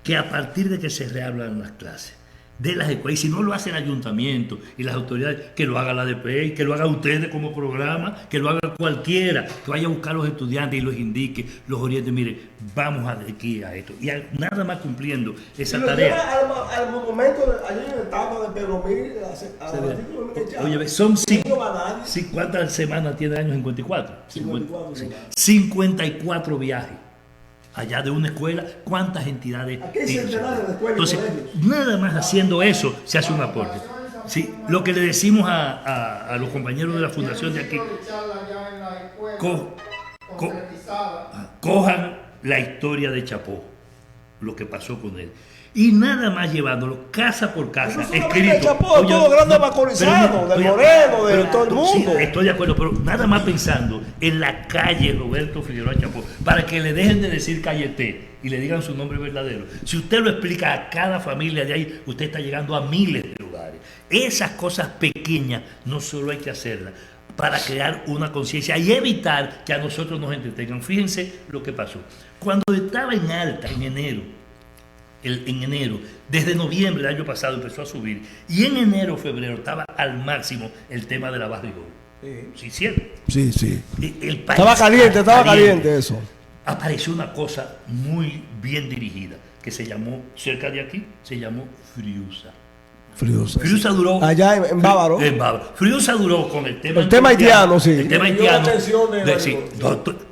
que a partir de que se reabran las clases, de las escuelas, y si no lo hace el ayuntamiento y las autoridades, que lo haga la DPI, que lo haga ustedes como programa, que lo haga cualquiera, que vaya a buscar a los estudiantes y los indique, los oriente, mire, vamos a aquí a esto. Y nada más cumpliendo esa tarea.
Al monumento allí en el etapa de Pedro Mil,
Oye, son
No va nadie.
¿cuántas semanas tiene el año 54?
54
Sí.
semanas.
54 viajes. Allá de una escuela, ¿cuántas entidades?
Aquí hay centenares de escuelas y
Entonces,
colegios.
nada más haciendo eso se hace un aporte. Sí, lo que le decimos a los compañeros de la fundación de aquí, co- co- cojan la historia de Chapó, lo que pasó con él. Y nada más llevándolo casa por casa,
Eso solamente
escrito.
el Chapó,
Oye,
todo grande
no,
macorizado,
pero
de
mira,
Moreno, de
pero-
todo el mundo.
Sí, estoy de acuerdo, pero nada más pensando en la calle Roberto Figueroa Chapó, para que le dejen de decir calle T y le digan su nombre verdadero. Si usted lo explica a cada familia de ahí, usted está llegando a miles de lugares. Esas cosas pequeñas no solo hay que hacerlas para crear una conciencia y evitar que a nosotros nos entretengan. Fíjense lo que pasó. Cuando estaba en alta, en enero, desde noviembre del año pasado empezó a subir, y en enero, febrero estaba al máximo el tema de la barrigol. ¿Sí, cierto?
Sí, sí.
El país
Estaba caliente eso.
Apareció una cosa muy bien dirigida, que se llamó, cerca de aquí, se llamó Friusa. Friusa duró...
Allá en Bávaro.
En Bávaro. Friusa duró con el tema...
El tema haitiano, sí.
El tema
Quitó la
haitiano.
atención de
Sí,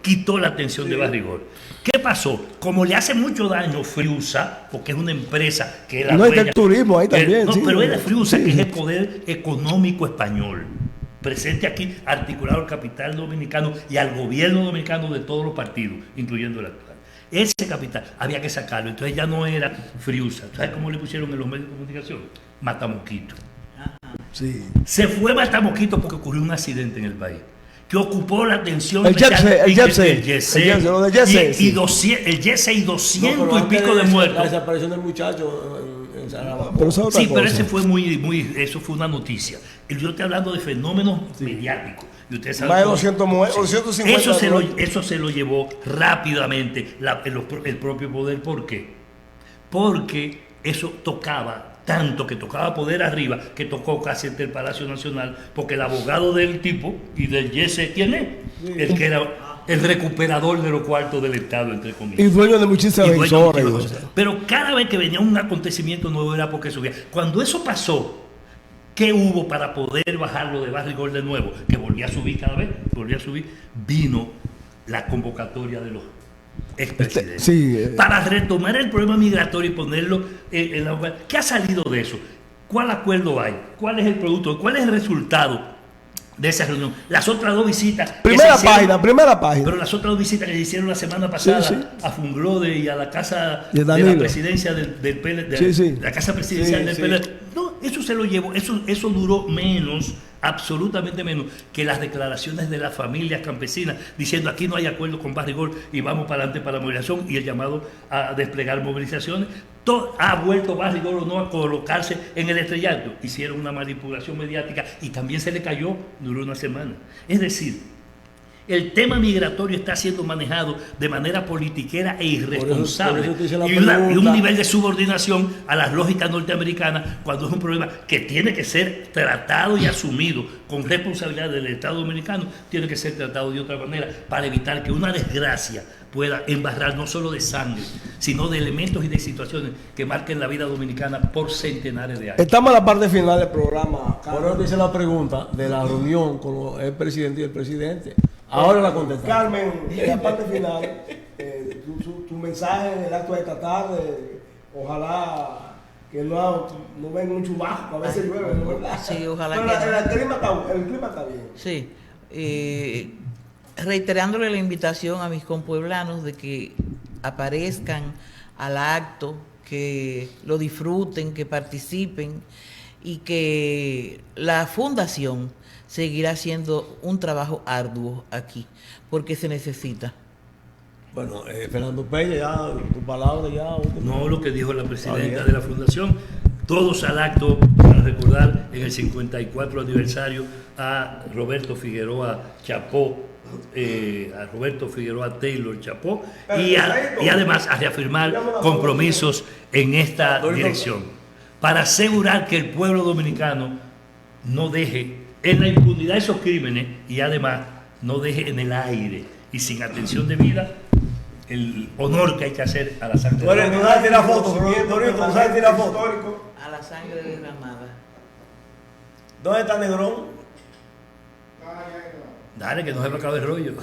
quitó la atención de Barrigol. ¿Qué pasó? Como le hace mucho daño Friusa, porque es una empresa que es la
No, está
dueña-
el turismo ahí también,
No,
sí.
pero es la Friusa,
Sí.
que es el poder económico español. Presente aquí, articulado al capital dominicano y al gobierno dominicano de todos los partidos, incluyendo el actual. Ese capital había que sacarlo, entonces ya no era Friusa. ¿Sabes cómo le pusieron en los medios de comunicación? Matamoquito.
Sí.
Se fue Matamoquito porque ocurrió un accidente en el país que ocupó la atención
El
especial
Jesse,
en
lo de Jesse, sí.
el Jesse y 200
No, pero
y pico
antes
de
La
muertos.
desaparición del muchacho en Sarabacoa.
Pero eso es otra
Sí, pero
cosa.
ese fue eso fue una noticia. Yo estoy hablando de fenómenos mediáticos. Y ustedes saben
Más de
cómo-
250
Eso se lo llevó rápidamente el propio poder. ¿Por qué? Porque eso tocaba tanto, que tocaba poder arriba, que tocó casi entre el Palacio Nacional, porque el abogado del tipo y del Jesse, ¿quién es? El que era el recuperador de los cuartos del Estado, entre comillas.
Y dueño de muchísimas
Y dueño de
emisoras.
muchísimas cosas. Pero cada vez que venía un acontecimiento nuevo era porque subía. Cuando eso pasó, ¿qué hubo para poder bajarlo de Barrigol de nuevo? Que volvía a subir cada vez, volvía a subir. Vino la convocatoria de los expresidentes.
Sí,
Para retomar el problema migratorio y ponerlo en la... ¿Qué ha salido de eso? ¿Cuál acuerdo hay? ¿Cuál es el producto? ¿Cuál es el resultado de esa reunión? Las otras dos visitas... que
primera
se hicieron-
página.
Pero las otras dos visitas que se hicieron la semana pasada
Sí.
a Funglode y a la casa
De
de la
Danilo.
presidencia del PLD,
Sí, sí.
la casa presidencial
Sí,
del
sí.
PLD. No, eso se lo llevó, eso duró menos, absolutamente menos, que las declaraciones de las familias campesinas diciendo aquí no hay acuerdo con Barrigol y vamos para adelante para la movilización y el llamado a desplegar movilizaciones. Ha vuelto Barrigol o no a colocarse en el estrellato. Hicieron una manipulación mediática y también se le cayó, duró una semana. Es decir, el tema migratorio está siendo manejado de manera politiquera e irresponsable
por eso te hice la
y un
pregunta.
nivel de subordinación a las lógicas norteamericanas cuando es un problema que tiene que ser tratado y asumido con responsabilidad del Estado dominicano, tiene que ser tratado de otra manera para evitar que una desgracia pueda embarrar no solo de sangre, sino de elementos y de situaciones que marquen la vida dominicana por centenares de años.
Estamos en la parte final del programa.
Por eso te hice la pregunta de la reunión con el presidente y el presidente. Ahora la contestaste.
Carmen, en la parte final, tu mensaje en el acto de esta tarde, ojalá que no venga un chubasco, a veces llueve, ¿no? ¿Verdad?
Sí, ojalá
Pero
que no.
el clima está bien.
Sí, reiterándole la invitación a mis compueblanos de que aparezcan al acto, que lo disfruten, que participen y que la fundación seguirá haciendo un trabajo arduo aquí, porque se necesita.
Bueno, Fernando Peña, ya tu palabra ya.
No lo que dijo la
Está
presidenta
bien.
de la fundación, todos al acto para recordar en el 54 aniversario a Roberto Figueroa Chapó, a Roberto Figueroa Taylor Chapó, y además a reafirmar compromisos en esta dirección, para asegurar que el pueblo dominicano no deje en la impunidad esos crímenes y además no deje en el aire y sin atención debida el honor que hay que hacer a la sangre.
Bueno, tú sabes tirar fotos, Dorito, tú sabes tirar fotos.
A la sangre derramada.
¿Dónde está Negrón?
Dale, que no se me acabe el rollo.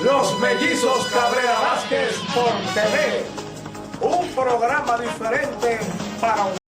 Los Mellizos Cabrera Vázquez por TV. Un programa diferente para